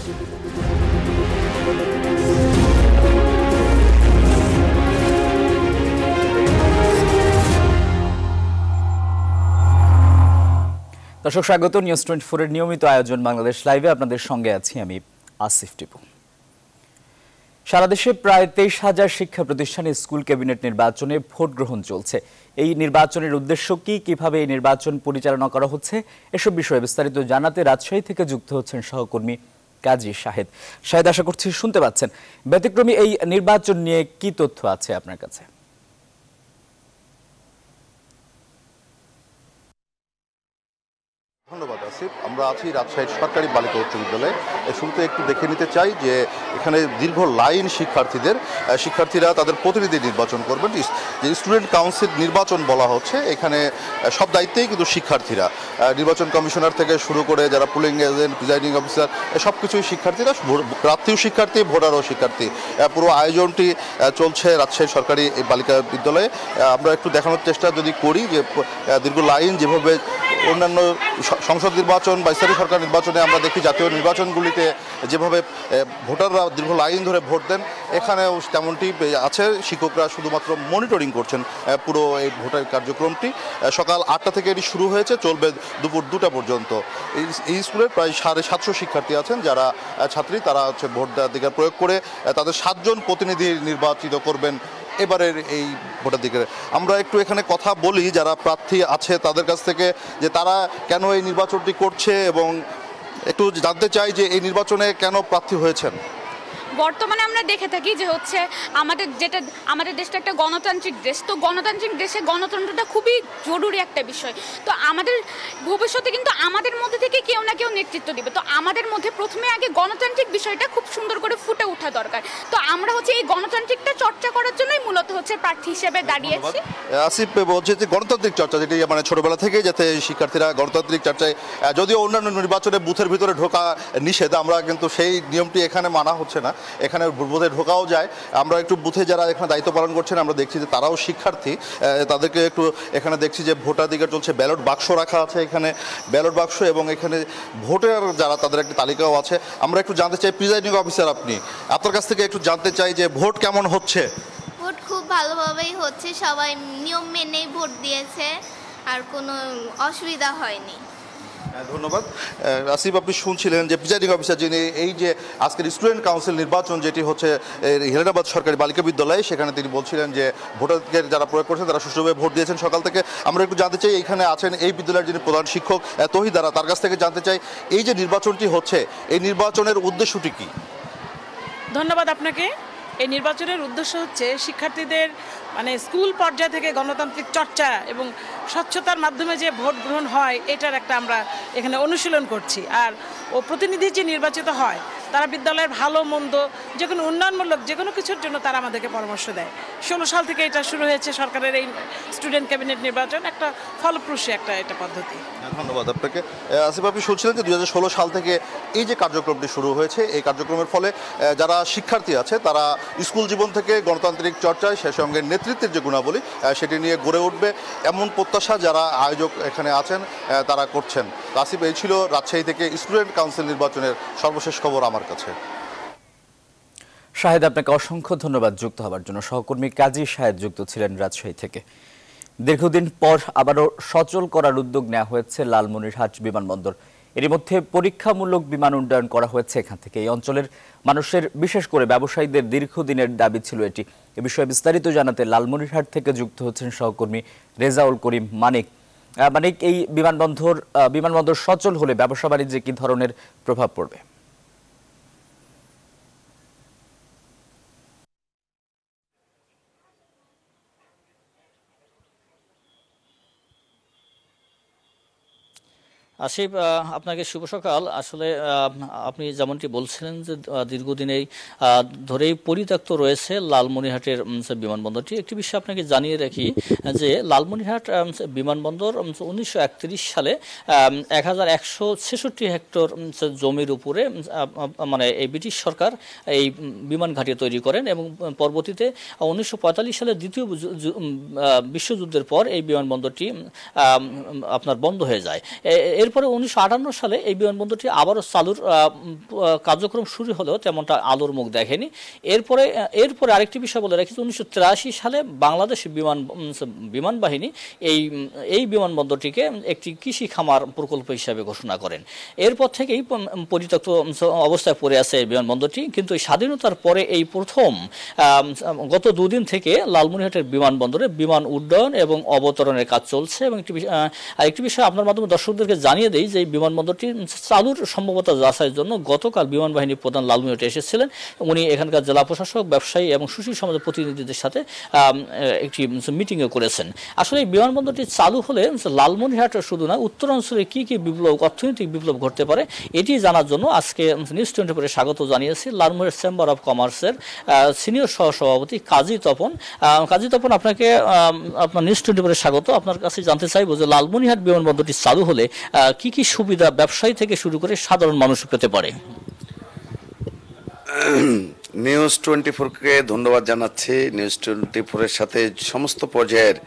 দর্শক স্বাগত নিউজ 24 এর নিয়মিত আয়োজন বাংলাদেশ লাইভে আপনাদের সঙ্গে আছি আমি আসিফ টিপু। সারা দেশে প্রায় 23,000 শিক্ষা প্রতিষ্ঠানে স্কুল ক্যাবিনেট নির্বাচনে ভোট গ্রহণ চলছে। এই নির্বাচনের উদ্দেশ্য কি, কিভাবে এই নির্বাচন পরিচালনা করা হচ্ছে, এসব বিষয়ে বিস্তারিত জানাতে রাজশাহী থেকে যুক্ত হচ্ছেন সহকর্মী কাজী শাহেদ। শাহেদ, আশা করছি শুনতে পাচ্ছেন। ব্যতিক্রমী এই নির্বাচন নিয়ে কি তথ্য আছে আপনার কাছে? ধন্যবাদ আসিফ। আমরা আছি রাজশাহীর সরকারি বালিকা উচ্চ বিদ্যালয়ে। শুরুতে একটু দেখে নিতে চাই যে এখানে দীর্ঘ লাইন শিক্ষার্থীরা তাদের প্রতিনিধি নির্বাচন করবেন। যে স্টুডেন্ট কাউন্সিল নির্বাচন বলা হচ্ছে, এখানে সব দায়িত্বেই কিন্তু শিক্ষার্থীরা, নির্বাচন কমিশনার থেকে শুরু করে যারা পুলিং এজেন্ট, প্রিজাইডিং অফিসার, সব কিছুই শিক্ষার্থীরা, প্রার্থীও শিক্ষার্থী, ভোটারও শিক্ষার্থী। পুরো আয়োজনটি চলছে রাজশাহী সরকারি এই বালিকা বিদ্যালয়ে। আমরা একটু দেখানোর চেষ্টা যদি করি যে দীর্ঘ লাইন যেভাবে অন্যান্য সংসদ নির্বাচন বা স্থানীয় সরকার নির্বাচনে আমরা দেখি, জাতীয় নির্বাচনগুলিতে যেভাবে ভোটাররা দীর্ঘ লাইন ধরে ভোট দেন, এখানেও তেমনটি আছে। শিক্ষকরা শুধুমাত্র মনিটরিং করছেন পুরো এই ভোটের কার্যক্রমটি। সকাল 8টা থেকে এটি শুরু হয়েছে, চলবে দুপুর 2টা পর্যন্ত। এই স্কুলের প্রায় 750 শিক্ষার্থী আছেন যারা ছাত্রী, তারা হচ্ছে ভোটাধিকার প্রয়োগ করে তাদের 7 জন প্রতিনিধি নির্বাচিত করবেন এবারের এই ভোটাধিকারে। আমরা একটু এখানে কথা বলি যারা প্রার্থী আছে তাদের কাছ থেকে, যে তারা কেন এই নির্বাচনটি করছে এবং একটু জানতে চাই যে এই নির্বাচনে কেন প্রার্থী হয়েছেন। বর্তমানে আমরা দেখে থাকি যে হচ্ছে আমাদের দেশটা একটা গণতান্ত্রিক দেশ। তো গণতান্ত্রিক দেশে গণতন্ত্রটা খুবই জরুরি একটা বিষয়। তো আমাদের ভবিষ্যতে কিন্তু আমাদের মধ্যে থেকে কেউ না কেউ নেতৃত্ব দিবে। তো আমাদের মধ্যে প্রথমে আগে গণতান্ত্রিক বিষয়টা খুব সুন্দর করে ফুটে ওঠা দরকার। তো আমরা হচ্ছে এই গণতান্ত্রিকটা চর্চা করার জন্যই মূলত হচ্ছে প্রার্থী হিসেবে দাঁড়িয়েছি। আসিফ বলছে যে গণতান্ত্রিক চর্চা, যেটি মানে ছোটবেলা থেকে যাতে শিক্ষার্থীরা গণতান্ত্রিক চর্চায়, যদিও অন্যান্য নির্বাচনে বুথের ভিতরে ঢোকা নিষেধ, আমরা কিন্তু সেই নিয়মটি এখানে মানা হচ্ছে না, এখানে বুথে ঢোকাও যায়। আমরা একটু বুথে যারা এখানে দায়িত্ব পালন করছেন আমরা দেখছি যে তারাও শিক্ষার্থী, তাদেরকে একটু এখানে দেখছি যে ভোটাধিকার চলছে। ব্যালট বাক্স রাখা আছে এখানে, ব্যালট বাক্স, এবং এখানে ভোটার যারা তাদের একটা তালিকাও আছে। আমরা একটু জানতে চাই, প্রিজাইডিং অফিসার আপনার কাছ থেকে একটু জানতে চাই যে ভোট কেমন হচ্ছে? ভোট খুব ভালোভাবেই হচ্ছে, সবাই নিয়ম মেনেই ভোট দিয়েছে, আর কোনো অসুবিধা হয়নি। ধন্যবাদ আসিফ। আপনি শুনছিলেন যে প্রিজাইডিং অফিসার যিনি এই যে আজকের স্টুডেন্ট কাউন্সিল নির্বাচন যেটি হচ্ছে হেলেনাবাদ সরকারি বালিকা বিদ্যালয়ে, সেখানে তিনি বলছিলেন যে ভোটাধিকার যারা প্রয়োগ করছেন তারা সুষ্ঠুভাবে ভোট দিয়েছেন সকাল থেকে। আমরা একটু জানতে চাই, এখানে আছেন এই বিদ্যালয়ের যিনি প্রধান শিক্ষক তহিদারা, তার কাছ থেকে জানতে চাই এই যে নির্বাচনটি হচ্ছে, এই নির্বাচনের উদ্দেশ্যটি কি? ধন্যবাদ আপনাকে। এই নির্বাচনের উদ্দেশ্য হচ্ছে শিক্ষার্থীদের মানে স্কুল পর্যায় থেকে গণতান্ত্রিক চর্চা এবং স্বচ্ছতার মাধ্যমে যে ভোট গ্রহণ হয়, এটার একটা আমরা এখানে অনুশীলন করছি। আর প্রতিনিধি যে নির্বাচিত হয় তারা বিদ্যালয়ের ভালো মন্দ, যে কোনো উন্নয়নমূলক যে কোনো কিছুর জন্য তারা আমাদেরকে পরামর্শ দেয়। 16 সাল থেকে এটা শুরু হয়েছে সরকারের এই স্টুডেন্ট ক্যাবিনেট নির্বাচন, একটা ফলপ্রসূ এটা পদ্ধতি। ধন্যবাদ আপনাকে। আসিফ, আপনি শুনছিলেন যে 2016 সাল থেকে এই যে কার্যক্রমটি শুরু হয়েছে, এই কার্যক্রমের ফলে যারা শিক্ষার্থী আছে তারা স্কুল জীবন থেকে গণতান্ত্রিক চর্চায়, সে সঙ্গে নেতৃত্বের যে গুণাবলী সেটি নিয়ে গড়ে উঠবে, এমন প্রত্যাশা যারা আয়োজক এখানে আছেন তারা করছেন। আসিফ, এই ছিল রাজশাহী থেকে স্টুডেন্ট কাউন্সিল নির্বাচনের সর্বশেষ খবর আমার কাছে। শাহেদ, আপনাকে অসংখ্য ধন্যবাদ যুক্ত হওয়ার জন্য। সহকর্মী কাজী শাহেদ যুক্ত ছিলেন রাজশাহী থেকে। দীর্ঘদিন পর আবারও সচল করার উদ্যোগ নেওয়া হয়েছে লালমনিরহাট বিমানবন্দর। এর মধ্যে পরীক্ষামূলক বিমান উড্ডয়ন করা হয়েছে এখান থেকে। এই অঞ্চলের মানুষের, বিশেষ করে ব্যবসায়ীদের দীর্ঘদিনের দাবি ছিল এটি। এ বিষয়ে বিস্তারিত জানাতে লালমনিরহাট থেকে যুক্ত হচ্ছেন সহকর্মী রেজাউল করিম মানিক। মানিক, এই বিমানবন্দর সচল হলে ব্যবসা বাণিজ্যে কি ধরনের প্রভাব পড়বে? আসিফ, আপনাকে শুভ সকাল। আসলে আপনি যেমনটি বলছিলেন যে দীর্ঘদিনেই ধরেই পরিত্যক্ত রয়েছে লালমনিরহাটের বিমানবন্দরটি। একটি বিষয় আপনাকে জানিয়ে রাখি যে লালমনিরহাট বিমানবন্দর 1931 সালে 1166 হেক্টর জমির উপরে মানে এই ব্রিটিশ সরকার এই বিমান ঘাঁটি তৈরি করেন, এবং পরবর্তীতে 1945 সালে দ্বিতীয় বিশ্বযুদ্ধের পর এই বিমানবন্দরটি আপনার বন্ধ হয়ে যায়। এর এরপরে 1958 সালে এই বিমানবন্দরটি আবারও চালুর কার্যক্রম শুরু হলেও তেমনটা আলোর মুখ দেখেনি। এরপরে আরেকটি বিষয় বলে রাখি, 1983 সালে বাংলাদেশ বিমান বাহিনী এই বিমানবন্দরটিকে একটি কৃষি খামার প্রকল্প হিসাবে ঘোষণা করেন। এরপর থেকেই পরিত্যক্ত অবস্থায় পড়ে আছে এই বিমানবন্দরটি। কিন্তু স্বাধীনতার পরে এই প্রথম গত দুদিন থেকে লালমনিরহাটের বিমানবন্দরে বিমান উড্ডয়ন এবং অবতরণের কাজ চলছে। এবং একটি বিষয় আপনার মাধ্যমে দর্শকদেরকে জানিয়ে দেই যে এই বিমানবন্দরটি চালুর সম্ভবতা যাচাইয়ের জন্য গতকাল বিমান বাহিনী প্রধান লালমনিরহাটে এসেছিলেন। উনি এখানকার জেলা প্রশাসক, ব্যবসায়ী এবং সুশীল সমাজের প্রতিনিধিদের সাথে একটি মিটিংও করেছেন। আসলে এই বিমানবন্দরটি চালু হলে লালমনিরহাট শুধু না, উত্তরাঞ্চলে কি কি বিপ্লব, অর্থনৈতিক বিপ্লব ঘটতে পারে এটি জানার জন্য আজকে নিউজ 24 স্বাগত জানিয়েছি লালমনিরহাট চেম্বার অফ কমার্সের সিনিয়র সহসভাপতি কাজী তপন। কাজী তপন, আপনাকে আপনার নিউজ 24 স্বাগত। আপনার কাছে জানতে চাইবো যে লালমনিরহাট বিমানবন্দরটি চালু হলে কি কি সুবিধা ব্যবসায়ী থেকে শুরু করে সাধারণ মানুষ পেতে পারে? নিউজ 24-কে ধন্যবাদ জানাচ্ছি। নিউজ 24-এর সাথে সমস্ত পর্যায়ের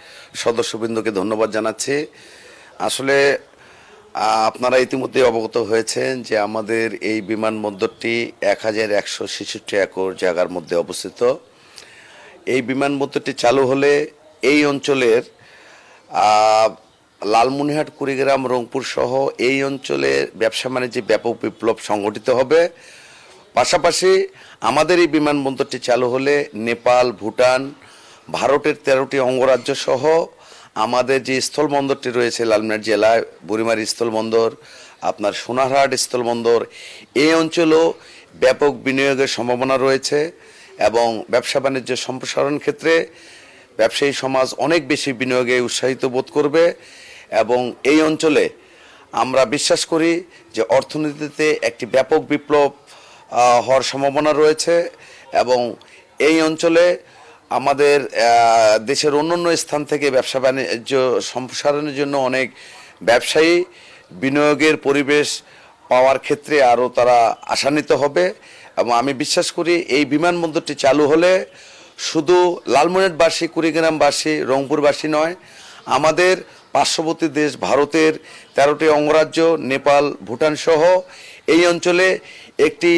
সদস্যবৃন্দকে ধন্যবাদ জানাচ্ছি। আসলে আপনারা ইতিমধ্যে অবগত হয়েছেন যে আমাদের এই বিমানবন্দরটি 1166 একর জায়গার মধ্যে অবস্থিত। এই বিমানবন্দরটি চালু হলে এই অঞ্চলের লালমনিরহাট, কুড়িগ্রাম, রংপুর সহ এই অঞ্চলের ব্যবসা বাণিজ্যে ব্যাপক বিপ্লব সংঘটিত হবে। পাশাপাশি আমাদের এই বিমানবন্দরটি চালু হলে নেপাল, ভুটান, ভারতের 13টি অঙ্গরাজ্য সহ আমাদের যে স্থলবন্দরটি রয়েছে লালমনিরহাট জেলায়, বুড়িমারি স্থলবন্দর, আপনার সোনারহাট স্থলবন্দর, এই অঞ্চলেও ব্যাপক বিনিয়োগের সম্ভাবনা রয়েছে। এবং ব্যবসা বাণিজ্য সম্প্রসারণ ক্ষেত্রে ব্যবসায়ী সমাজ অনেক বেশি বিনিয়োগে উৎসাহিত বোধ করবে। এবং এই অঞ্চলে আমরা বিশ্বাস করি যে অর্থনীতিতে একটি ব্যাপক বিপ্লব হওয়ার সম্ভাবনা রয়েছে। এবং এই অঞ্চলে আমাদের দেশের অন্যান্য স্থান থেকে ব্যবসা বাণিজ্য সম্প্রসারণের জন্য অনেক ব্যবসায়ী বিনিয়োগের পরিবেশ পাওয়ার ক্ষেত্রে আরও তারা আশান্বিত হবে। এবং আমি বিশ্বাস করি এই বিমানবন্দরটি চালু হলে শুধু লালমনিরহাটবাসী, কুড়িগ্রামবাসী, রংপুরবাসী নয়, আমাদের পার্শ্ববর্তী দেশ ভারতের 13টি অঙ্গরাজ্য, নেপাল, ভুটান সহ এই অঞ্চলে একটি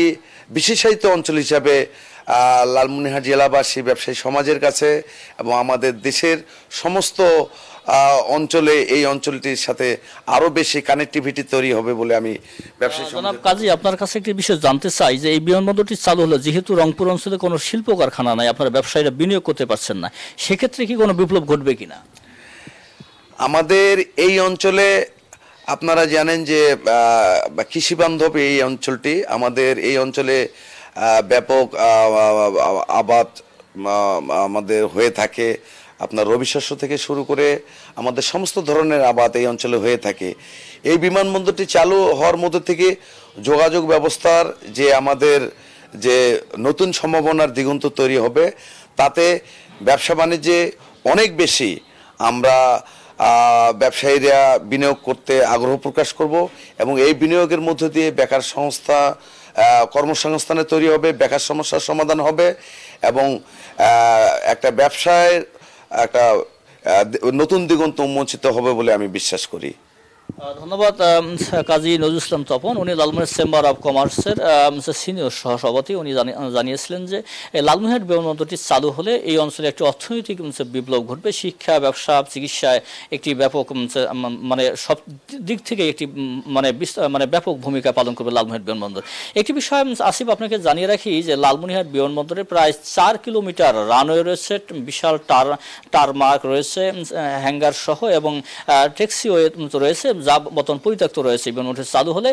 বিশেষায়িত অঞ্চল হিসাবে লালমনিরহাট জেলাবাসী, ব্যবসায়ী সমাজের কাছে এবং আমাদের দেশের সমস্ত অঞ্চলে এই অঞ্চলটির সাথে আরো বেশি কানেক্টিভিটি তৈরি হবে বলে আমি ব্যবসায়ী সমাজ। জনাব কাজী, আপনার কাছে একটি বিষয় জানতে চাই যে এই বিমানবন্দরটি চালু হলো, যেহেতু রংপুর অঞ্চলে কোনো শিল্প কারখানা নাই, আপনারা ব্যবসায়ীরা বিনিয়োগ করতে পারছেন না, সেক্ষেত্রে কি কোনো বিপ্লব ঘটবে কিনা? আমাদের এই অঞ্চলে আপনারা জানেন যে কৃষি বান্ধব এই অঞ্চলটি। আমাদের এই অঞ্চলে ব্যাপক আবাদ আমাদের হয়ে থাকে। আপনার রবি শস্য থেকে শুরু করে আমাদের সমস্ত ধরনের আবাদ এই অঞ্চলে হয়ে থাকে। এই বিমানবন্দরটি চালু হওয়ার মধ্য থেকে যোগাযোগ ব্যবস্থার যে আমাদের যে নতুন সম্ভাবনার দিগন্ত তৈরি হবে, তাতে ব্যবসা বাণিজ্যে অনেক বেশি আমরা ব্যবসায়ীরা বিনিয়োগ করতে আগ্রহ প্রকাশ করব। এবং এই বিনিয়োগের মধ্য দিয়ে বেকার সংস্থা, কর্মসংস্থানে তৈরি হবে, বেকার সমস্যার সমাধান হবে এবং একটা ব্যবসায় একটা নতুন দিগন্ত উন্মোচিত হবে বলে আমি বিশ্বাস করি। ধন্যবাদ কাজী নজরুল ইসলাম তপন। উনি লালমনিরহাট চেম্বার অফ কমার্সের সিনিয়র সহসভাপতি। উনি জানিয়েছিলেন যে লালমনিরহাট বিমানবন্দরটি চালু হলে এই অঞ্চলে একটি অর্থনৈতিক বিপ্লব ঘটবে, শিক্ষা, ব্যবসা, চিকিৎসায় একটি ব্যাপক মানে সব দিক থেকে একটি মানে ব্যাপক ভূমিকা পালন করবে লালমনিরহাট বিমানবন্দর। একটি বিষয় আসিফ আপনাকে জানিয়ে রাখি যে লালমনিরহাট বিমানবন্দরে প্রায় 4 কিলোমিটার রানওয়ে রয়েছে, বিশাল টারমার্ক রয়েছে, হ্যাঙ্গার সহ এবং ট্যাক্সিওয়ে রয়েছে, যা বর্তমান পরিত্যক্ত রয়েছে। বিমানবন্দরটি চালু হলে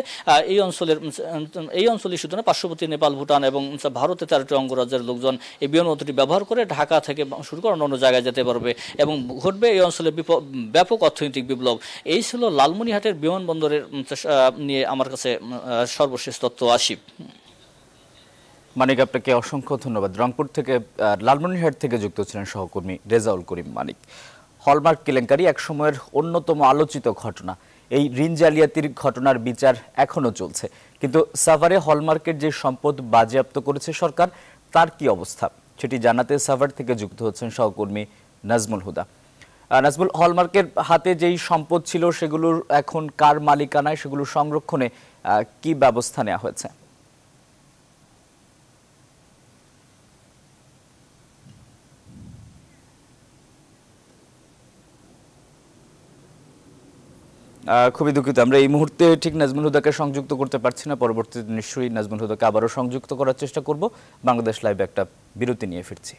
এই অঞ্চলে শুধু না, পার্শ্ববর্তী নেপাল, ভুটান এবং ভারতের 13টি অঙ্গরাজ্যের লোকজন এই বিমানবন্দরটি ব্যবহার করে ঢাকা থেকে শুরু করে অন্য জায়গায় যেতে পারবে এবং ঘটবে এই অঞ্চলে ব্যাপক অর্থনৈতিক বিপ্লব। এই ছিল লালমনিরহাটের বিমানবন্দরের নিয়ে আমার কাছে সর্বশেষ তথ্য। আসিফ। মানিক, আপনাকে অসংখ্য ধন্যবাদ। রংপুর থেকে লালমনিরহাট থেকে যুক্ত ছিলেন সহকর্মী রেজাউল করিম মানিক। হলমার্ক কেলেঙ্কারি এক সময়ের অন্যতম আলোচিত ঘটনা। এই ঋণ জালিয়াতির ঘটনার বিচার এখনো চলছে, কিন্তু সাভারে হলমার্কের যে সম্পদ বাজেয়াপ্ত করেছে সরকার, তার কি অবস্থা সেটি জানাতে সাভার থেকে যুক্ত হচ্ছেন সহকর্মী নাজমুল হুদা। নাজমুল, হলমার্কের হাতে যেই সম্পদ ছিল সেগুলোর এখন কার মালিকানায়, সেগুলো সংরক্ষণে কি ব্যবস্থা নেওয়া হয়েছে? খুবই দুঃখিত, আমরা এই মুহূর্তে ঠিক নাজমুল হুদাকে সংযুক্ত করতে পারছি না। পরবর্তীতে নিশ্চয়ই নাজমুল হুদাকে আবারও সংযুক্ত করার চেষ্টা করব। বাংলাদেশ লাইভে একটা বিরতি নিয়ে ফিরছি।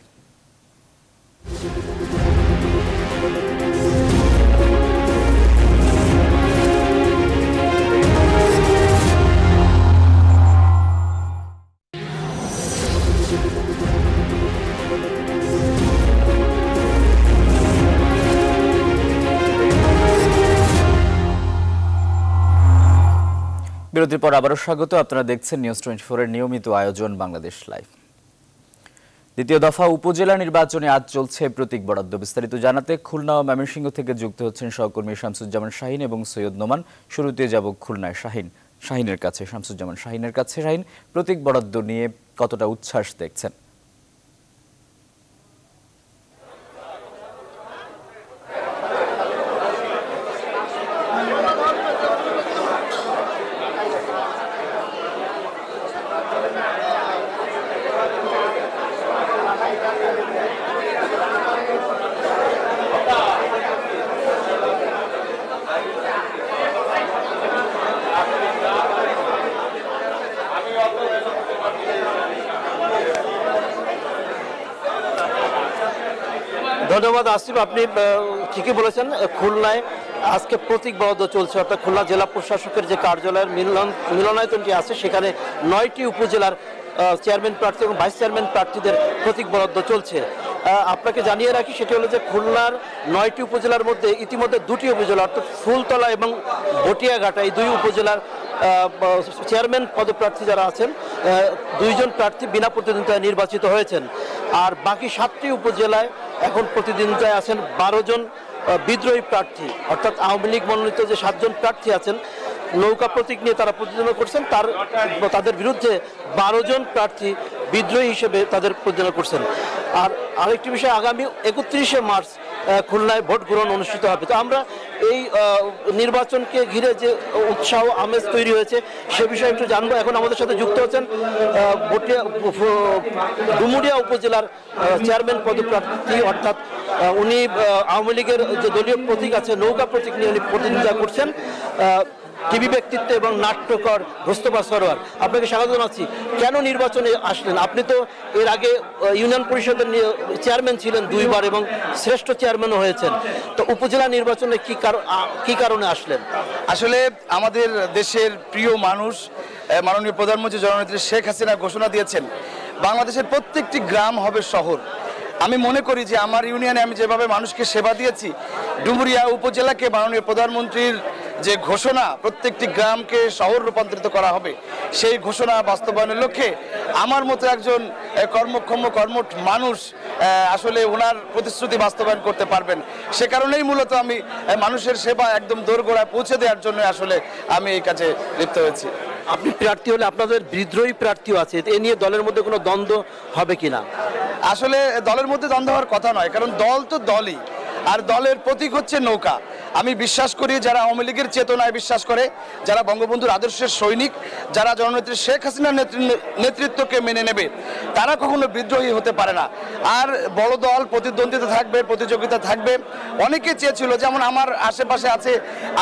বিরতির পর আবারও স্বাগত। আপনারা দেখছেন নিউজ 24 এর নিয়মিত আয়োজন বাংলাদেশ লাইভ। দ্বিতীয় দফা উপজেলা নির্বাচনে আজ চলছে প্রতীক বরাদ্দ। বিস্তারিত জানাতে খুলনা ও ময়মনসিংহ থেকে যুক্ত হচ্ছেন সহকর্মী শামসুজ্জামান শাহিন এবং সৈয়দ নোমান। শুরুতে যাব খুলনায় শাহিনের কাছে। শামসুজ্জামান শাহিনের কাছে। শাহিন, প্রতীক বরাদ্দ নিয়ে কতটা উচ্ছ্বাস দেখছেন? ধন্যবাদ আসিফ, আপনি ঠিকই বলেছেন। খুলনায় আজকে প্রতীক বরাদ্দ চলছে, অর্থাৎ খুলনা জেলা প্রশাসকের যে কার্যালয়ের মিলনায়তনটি আছে সেখানে 9টি উপজেলার চেয়ারম্যান প্রার্থী এবং ভাইস চেয়ারম্যান প্রার্থীদের প্রতীক বরাদ্দ চলছে। আপনাকে জানিয়ে রাখি সেটি হলো যে খুলনার 9টি উপজেলার মধ্যে ইতিমধ্যে 2টি উপজেলা অর্থাৎ ফুলতলা এবং বটিয়াঘাটা, এই 2 উপজেলার চেয়ারম্যান পদপ্রার্থী যারা আছেন 2 জন প্রার্থী বিনা প্রতিদ্বন্দ্বিতায় নির্বাচিত হয়েছেন। আর বাকি 7টি উপজেলায় এখন প্রতিদ্বন্দ্বিতায় আছেন 12 জন বিদ্রোহী প্রার্থী, অর্থাৎ আওয়ামী লীগ মনোনীত যে 7 জন প্রার্থী আছেন নৌকা প্রতীক নিয়ে তারা প্রতিদ্বন্দ্বিতা করছেন, তাদের বিরুদ্ধে 12 জন প্রার্থী বিদ্রোহী হিসেবে তাদের প্রতিদ্বন্দ্বিতা করছেন। আর আরেকটি বিষয়, আগামী 31শে মার্চ খুলনায় ভোট গ্রহণ অনুষ্ঠিত হবে। তো আমরা এই নির্বাচনকে ঘিরে যে উৎসাহ আমেজ তৈরি হয়েছে সে বিষয়ে একটু জানবো। এখন আমাদের সাথে যুক্ত হচ্ছেন ডুমুরিয়া উপজেলার চেয়ারম্যান পদপ্রার্থী, অর্থাৎ উনি আওয়ামী লীগের যে দলীয় প্রতীক আছে নৌকা প্রতীক নিয়ে উনি প্রতিনিধিত্ব করছেন, টিভি ব্যক্তিত্ব এবং নাট্যকর মোস্তফা সরোয়ার। আপনাকে স্বাগত জানাচ্ছি। কেন নির্বাচনে আসলেন? আপনি তো এর আগে ইউনিয়ন পরিষদের চেয়ারম্যান ছিলেন 2 বার এবং শ্রেষ্ঠ চেয়ারম্যানও হয়েছেন। তো উপজেলা নির্বাচনে কি কারণে আসলেন? আসলে আমাদের দেশের প্রিয় মানুষ মাননীয় প্রধানমন্ত্রী জননেত্রী শেখ হাসিনা ঘোষণা দিয়েছেন বাংলাদেশের প্রত্যেকটি গ্রাম হবে শহর। আমি মনে করি যে আমার ইউনিয়নে আমি যেভাবে মানুষকে সেবা দিয়েছি, ডুমুরিয়া উপজেলাকে মাননীয় প্রধানমন্ত্রীর যে ঘোষণা প্রত্যেকটি গ্রামকে শহর রূপান্তরিত করা হবে, সেই ঘোষণা বাস্তবায়নের লক্ষ্যে আমার মতো একজন কর্মক্ষম কর্মঠ মানুষ আসলে ওনার প্রতিশ্রুতি বাস্তবায়ন করতে পারবেন। সে কারণেই মূলত আমি মানুষের সেবা একদম দোরগোড়ায় পৌঁছে দেওয়ার জন্য আসলে আমি এই কাজে লিপ্ত হয়েছি। আপনি প্রার্থী হলে আপনাদের বিদ্রোহী প্রার্থীও আছে, এ নিয়ে দলের মধ্যে কোনো দ্বন্দ্ব হবে কিনা? আসলে দলের মধ্যে দ্বন্দ্ব হওয়ার কথা নয়, কারণ দল তো দলই, আর দলের প্রতীক হচ্ছে নৌকা। আমি বিশ্বাস করি যারা আওয়ামী লীগের চেতনায় বিশ্বাস করে, যারা বঙ্গবন্ধুর আদর্শের সৈনিক, যারা জননেত্রী শেখ হাসিনার নেতৃত্বকে মেনে নেবে, তারা কখনো বিদ্রোহী হতে পারে না। আর বড় দল প্রতিদ্বন্দ্বিতা থাকবে, প্রতিযোগিতা থাকবে। অনেকে চেয়েছিল, যেমন আমার আশেপাশে আছে,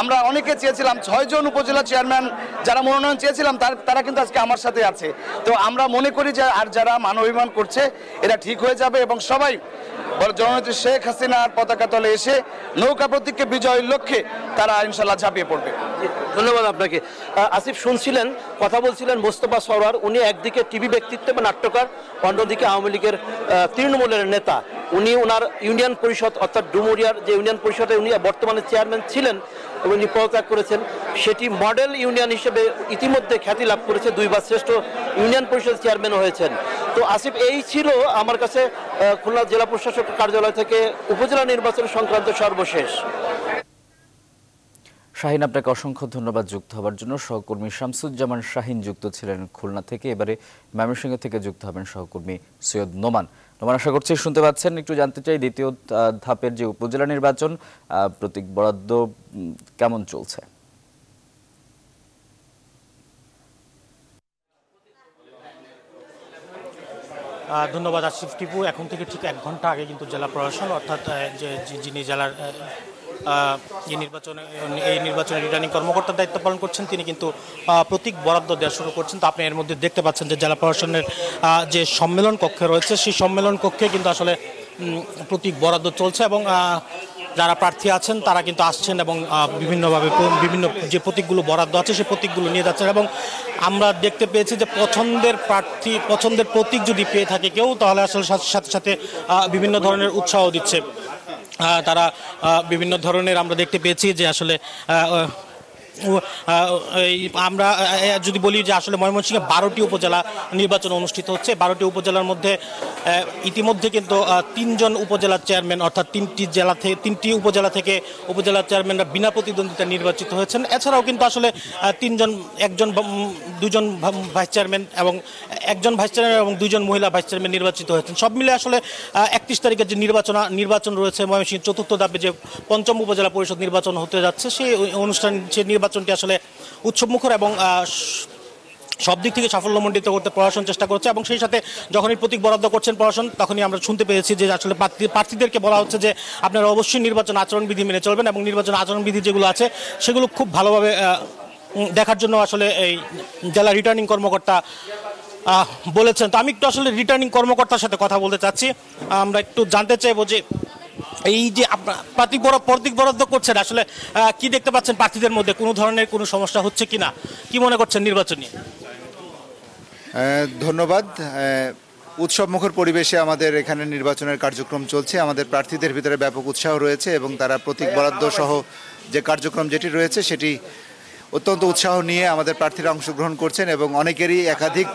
আমরা অনেকে চেয়েছিলাম 6 জন উপজেলা চেয়ারম্যান যারা মনোনয়ন চেয়েছিলাম তারা কিন্তু আজকে আমার সাথে আছে। তো আমরা মনে করি যে আর যারা মানবাভিমান করছে এরা ঠিক হয়ে যাবে এবং সবাই জননেত্রী শেখ হাসিনার পতাকা তলে এসে নৌকা প্রতীককে বিজয়ের লক্ষ্যে তারা ইনশাল্লাহ ঝাঁপিয়ে পড়বে। ধন্যবাদ আপনাকে। আসিফ, শুনছিলেন, কথা বলছিলেন মোস্তফা সরোয়ার। উনি একদিকে টিভি ব্যক্তিত্ব বা নাট্যকার, অন্যদিকে আওয়ামী লীগের তৃণমূলের নেতা। উনি ওনার ইউনিয়ন পরিষদ অর্থাৎ ডুমুরিয়ার যে ইউনিয়ন পরিষদে উনি বর্তমানে চেয়ারম্যান ছিলেন, উনি পদত্যাগ করেছেন, সেটি মডেল ইউনিয়ন হিসেবে ইতিমধ্যে খ্যাতি লাভ করেছে। 2 বার শ্রেষ্ঠ ইউনিয়ন পরিষদ চেয়ারম্যান হয়েছেন। তো আসিফ, এই ছিল আমার কাছে খুলনা জেলা প্রশাসক কার্যালয় থেকে উপজেলা নির্বাচন সংক্রান্ত সর্বশেষ। শাহিন, আপনাকে অসংখ্য ধন্যবাদ যুক্ত হওয়ার জন্য। সহকর্মী শামসুজ্জামান শাহিন যুক্ত ছিলেন খুলনা থেকে। এবারে ময়মনসিংহ থেকে যুক্ত হবেন সহকর্মী সৈয়দ নোমান। নোমান, আশা করছি শুনতে পাচ্ছেন। একটু জানতে চাই দ্বিতীয় ধাপের যে উপজেলা নির্বাচন, প্রতীক বরাদ্দ কেমন চলছে? ধন্যবাদ আসিফ টিপু। এখন থেকে ঠিক 1 ঘন্টা আগে কিন্তু জেলা প্রশাসন অর্থাৎ যিনি জেলার এই নির্বাচনে রিটার্নিং কর্মকর্তার দায়িত্ব পালন করছেন তিনি কিন্তু প্রতীক বরাদ্দ দেওয়া শুরু করছেন। তো আপনি এর মধ্যে দেখতে পাচ্ছেন যে জেলা প্রশাসনের যে সম্মেলন কক্ষে রয়েছে সেই সম্মেলন কক্ষে কিন্তু আসলে প্রতীক বরাদ্দ চলছে এবং যারা প্রার্থী আছেন তারা কিন্তু আসছেন এবং বিভিন্নভাবে বিভিন্ন যে প্রতীকগুলো বরাদ্দ আছে সেই প্রতীকগুলো নিয়ে যাচ্ছেন। এবং আমরা দেখতে পেয়েছি যে পছন্দের প্রতীক যদি পেয়ে থাকে কেউ, তাহলে আসলে সাথে সাথে বিভিন্ন ধরনের উৎসাহ দিচ্ছে তারা। বিভিন্ন ধরনের আমরা দেখতে পেয়েছি যে আসলে আমরা যদি বলি যে আসলে ময়মনসিংহে 12টি উপজেলা নির্বাচন অনুষ্ঠিত হচ্ছে। 12টি উপজেলার মধ্যে ইতিমধ্যে কিন্তু 3 জন উপজেলা চেয়ারম্যান অর্থাৎ 3টি উপজেলা থেকে উপজেলা চেয়ারম্যানরা বিনা প্রতিদ্বন্দ্বিতা নির্বাচিত হয়েছেন। এছাড়াও কিন্তু আসলে 2জন ভাইস চেয়ারম্যান এবং 1জন ভাইস চেয়ারম্যান এবং 2জন মহিলা ভাইস চেয়ারম্যান নির্বাচিত হয়েছেন। সব মিলে আসলে 31 তারিখে যে নির্বাচন রয়েছে ময়মনসিংহ 4র্থ ধাপে যে 5ম উপজেলা পরিষদ নির্বাচন হতে যাচ্ছে, সেই নির্বাচনটি আসলে উৎসবমুখর এবং সব দিক থেকে সাফল্যমণ্ডিত করতে প্রশাসন চেষ্টা করছে। এবং সেই সাথে যখনই প্রতীক বরাদ্দ করছেন প্রশাসন, তখনই আমরা শুনতে পেয়েছি যে আসলে প্রার্থীদেরকে বলা হচ্ছে যে আপনারা অবশ্যই নির্বাচন আচরণবিধি মেনে চলবেন এবং নির্বাচন আচরণবিধি যেগুলো আছে সেগুলো খুব ভালোভাবে দেখার জন্য আসলে এই জেলা রিটার্নিং কর্মকর্তা বলেছেন। তো আমি একটু আসলে রিটার্নিং কর্মকর্তার সাথে কথা বলতে চাচ্ছি। আমরা একটু জানতে চাইবো যে এই যে প্রতীক বরাদ্দ করছেন, আসলে কি দেখতে পাচ্ছেন প্রার্থীদের মধ্যে কোনো ধরনের কোনো সমস্যা হচ্ছে কিনা, কি মনে করছেন নির্বাচন নিয়ে? ধন্যবাদ। উৎসবমুখর পরিবেশে আমাদের এখানে নির্বাচনের কার্যক্রম চলছে। আমাদের প্রার্থীদের ভিতরে ব্যাপক উৎসাহ রয়েছে এবং তারা প্রতীক বরাদ্দ সহ যে কার্যক্রম যেটি রয়েছে সেটি অত্যন্ত উৎসাহ নিয়ে আমাদের প্রার্থীরা অংশগ্রহণ করছেন এবং অনেকেরই একাধিক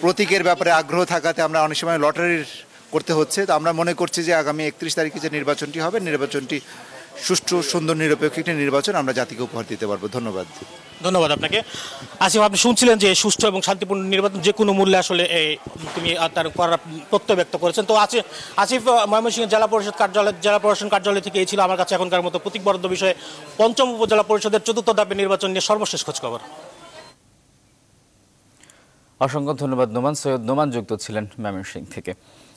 প্রতীকের ব্যাপারে আগ্রহ থাকাতে আমরা অনেক সময় লটারির করতে হচ্ছে। তো আমরা মনে করছি যে আগামী 31 তারিখে যে নির্বাচনটি হবে, নির্বাচনটি সুষ্ঠু, সুন্দর, নিরপেক্ষ একটি নির্বাচন আমরা জাতিকে উপহার দিতে পারবো। ধন্যবাদ আপনাকে। আসিফ, আপনি শুনছিলেন যে সুষ্ঠু এবং শান্তিপূর্ণ নির্বাচন যে কোনো মূল্যে আসলে তুমি তার করার প্রত্যয় ব্যক্ত করেছেন। তো আসিফ, ময়মনসিংহ জেলা প্রশাসন কার্যালয় থেকে এই ছিল আমার কাছে এখনকার মতো প্রতীক বরাদ্দ বিষয়ে 5ম উপজেলা পরিষদের 4র্থ ধাপের নির্বাচন নিয়ে সর্বশেষ খোঁজখবর। অসংখ্য ধন্যবাদ নোমান। সৈয়দ নোমান যুক্ত ছিলেন ময়মনসিংহ থেকে।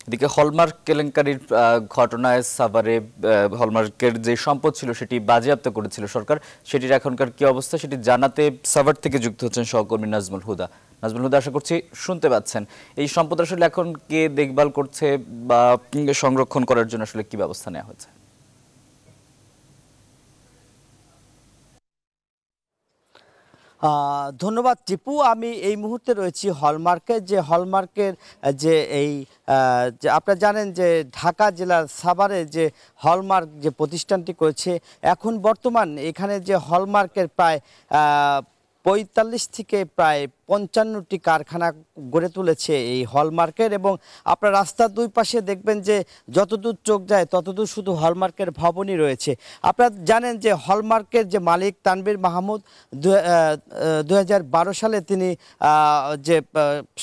এদিকে হলমার্ক কেলেঙ্কারির ঘটনায় সাভারে হলমার্কের যে সম্পদ ছিল সেটি বাজেয়াপ্ত করেছিল সরকার, সেটির এখনকার কি অবস্থা সেটি জানাতে সাভার থেকে যুক্ত হচ্ছেন সহকর্মী নাজমুল হুদা। আশা করছি শুনতে পাচ্ছেন। এই সম্পদ আসলে এখন কে দেখভাল করছে বা সংরক্ষণ করার জন্য আসলে কি ব্যবস্থা নেওয়া হয়েছে? ধন্যবাদ টিপু। আমি এই মুহূর্তে রয়েছি হলমার্কের যে এই যে আপনারা জানেন যে ঢাকা জেলার সাভারে যে হলমার্ক যে প্রতিষ্ঠানটি করেছে, এখন বর্তমান এখানে যে হলমার্কের প্রায় 45 থেকে প্রায় 55টি কারখানা গড়ে তুলেছে এই হলমার্কের। এবং আপনার রাস্তার দুই পাশে দেখবেন যে যতদূর চোখ যায় ততদূর শুধু হলমার্কের ভবনই রয়েছে। আপনারা জানেন যে হলমার্কের যে মালিক তানভীর মাহমুদ 2012 সালে তিনি যে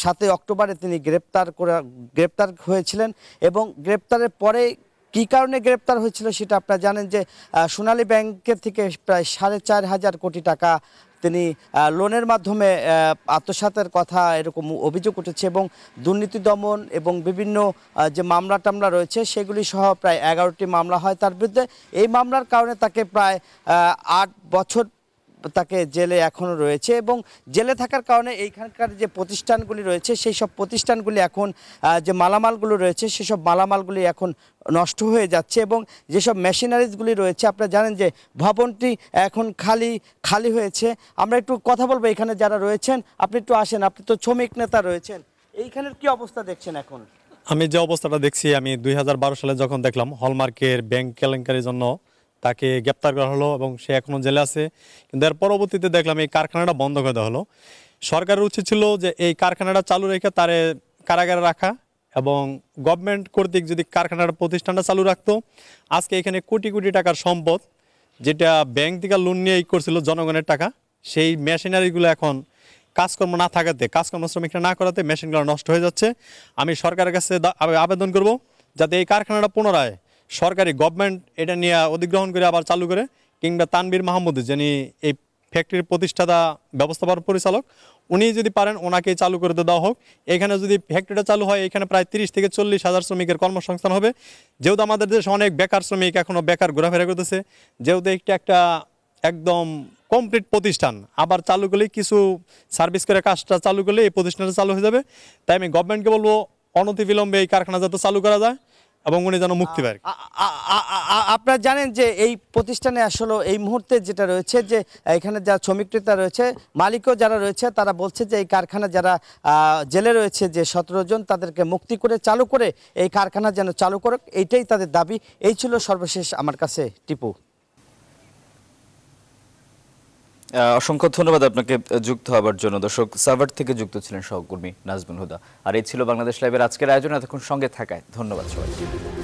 7 অক্টোবরে তিনি গ্রেপ্তার হয়েছিলেন এবং গ্রেপ্তারের পরে কী কারণে গ্রেপ্তার হয়েছিল সেটা আপনারা জানেন যে সোনালী ব্যাংকের থেকে প্রায় 4.5 কোটি টাকা তিনি লোনের মাধ্যমে আত্মসাতের কথা এরকম অভিযোগ উঠেছে এবং দুর্নীতি দমন এবং বিভিন্ন যে মামলা রয়েছে সেগুলি সহ প্রায় 11টি মামলা হয় তার বিরুদ্ধে। এই মামলার কারণে তাকে প্রায় 8 বছর তাকে জেলে এখনও রয়েছে এবং জেলে থাকার কারণে এইখানকার যে প্রতিষ্ঠানগুলি রয়েছে সেই সব প্রতিষ্ঠানগুলি এখন যে মালামালগুলো রয়েছে সেসব মালামালগুলি এখন নষ্ট হয়ে যাচ্ছে এবং যেসব মেশিনারিজগুলি রয়েছে আপনারা জানেন যে ভবনটি এখন খালি হয়েছে। আমরা একটু কথা বলবো এখানে যারা রয়েছেন। আপনি একটু আসেন, আপনি তো শ্রমিক নেতা রয়েছেন, এইখানের কি অবস্থা দেখছেন এখন? আমি যে অবস্থাটা দেখছি, আমি 2012 সালে যখন দেখলাম হলমার্কের ব্যাংক কেলেঙ্কারির জন্য তাকে গ্রেপ্তার করা হলো এবং সে এখনও জেলে আছে, কিন্তু এর পরবর্তীতে দেখলাম এই কারখানাটা বন্ধ করে দেওয়া হলো। সরকারের উচিত ছিল যে এই কারখানাটা চালু রেখে তারে কারাগারে রাখা এবং গভর্নমেন্ট কর্তৃক যদি কারখানার প্রতিষ্ঠানটা চালু রাখতো, আজকে এখানে কোটি কোটি টাকার সম্পদ যেটা ব্যাংক থেকে লোন নিয়ে করছিল জনগণের টাকা, সেই মেশিনারিগুলো এখন কাজকর্ম না থাকাতে, কাজকর্ম শ্রমিকরা না করাতে মেশিনগুলো নষ্ট হয়ে যাচ্ছে। আমি সরকারের কাছে আবেদন করব যাতে এই কারখানাটা পুনরায় সরকারি গভর্নমেন্ট এটা নিয়ে অধিগ্রহণ করে আবার চালু করে, কিংবা তানবীর মাহমুদ যিনি এই ফ্যাক্টরির প্রতিষ্ঠাতা ব্যবস্থাপনা পরিচালক, উনি যদি পারেন ওনাকে চালু করে দেওয়া হোক। এখানে যদি ফ্যাক্টরিটা চালু হয় এখানে প্রায় 30 থেকে 40 হাজার শ্রমিকের কর্মসংস্থান হবে। যেহেতু আমাদের দেশে অনেক বেকার শ্রমিক এখনও বেকার ঘোরাফেরা করতেছে, যেহেতু একটা একদম কমপ্লিট প্রতিষ্ঠান আবার চালু করলে কিছু সার্ভিস করে কাজটা চালু করলে এই প্রতিষ্ঠানটা চালু হয়ে যাবে। তাই আমি গভর্নমেন্টকে বলবো অনতিবিলম্বে এই কারখানা যাতে চালু করা যায় এবং উনি যেন মুক্তি পায়। আপনারা জানেন যে এই প্রতিষ্ঠানে আসলে এই মুহূর্তে যেটা রয়েছে যে এখানে যারা শ্রমিকরা রয়েছে, মালিকও যারা রয়েছে, তারা বলছে যে এই কারখানা যারা জেলে রয়েছে যে 17 জন, তাদেরকে মুক্তি করে চালু করে এই কারখানা যেন চালু করুক, এইটাই তাদের দাবি। এই ছিল সর্বশেষ আমার কাছে টিপু। অসংখ্য ধন্যবাদ আপনাকে যুক্ত হবার জন্য। দর্শক, সাভার থেকে যুক্ত ছিলেন সহকর্মী নাজমুল হুদা। আর এই ছিল বাংলাদেশ লাইভের আজকের আয়োজন। এতক্ষণ সঙ্গে থাকায় ধন্যবাদ সবাইকে।